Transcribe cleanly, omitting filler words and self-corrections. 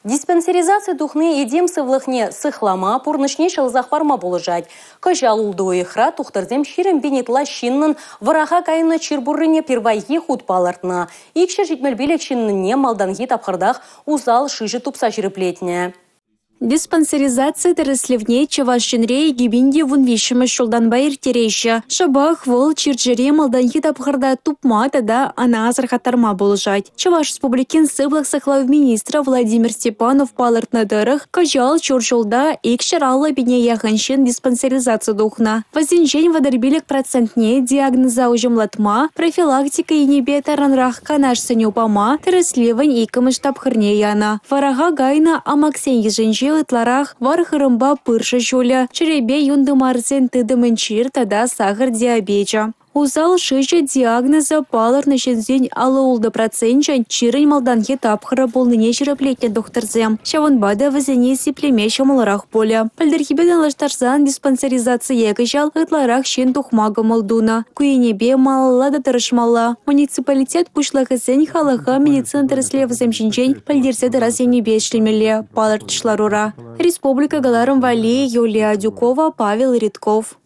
Диспансеризация тухны едем сывлыхне сыхлама пурнышне шалзахварма болыжать. Кажал улдуихра тухтырзем ширем бенетла шиннын вараха кайына чирбурыне первайхи худ палартна. Икші житмелбелек шинныне малданхи тапхырдах узал шижы тупса жирыплетне. Диспансеризация тересливней чаваш женре и гибинде вунвишима шулдан байр терейші. Шабах вол чирджере малданхи тапхырда тупма тада ана азархатарма болжать. Чаваш республикин сыблах сахлав министра Владимир Степанов палыртна дырых, кажал чуршулда икшаралла бене яханшин диспансеризация духна. Возинжень вадарбилек процентне диагноза ужымлатма, профилактика и небе таранрах канаш санюпама, тересливань и камыш тапхырне яна. Варага гайна амаксен еженжи ытларах вархырымба пырша жуля. Черебе юнды марзен тыдымынчир тада сахар диабеча. Узал шыжа диагноза палыр нышензен алыулды процентчан чирын малданхи тапхыра болныне жирыплетне докторзем. Шаванбада вазене сиплеме шамаларах поля. Пальдерхибеден лаштарзан диспансеризация егажал ытларах шен тухмага малдуна. Куенебе малалада тарышмала. Муниципалитет пушлахызен халаха медицина тереслев земшинчен пальдерсе дарасенебе шлемеле. Палыр тышларура. Республика Галарым Вали, Юлия Дюкова, Павел Редков.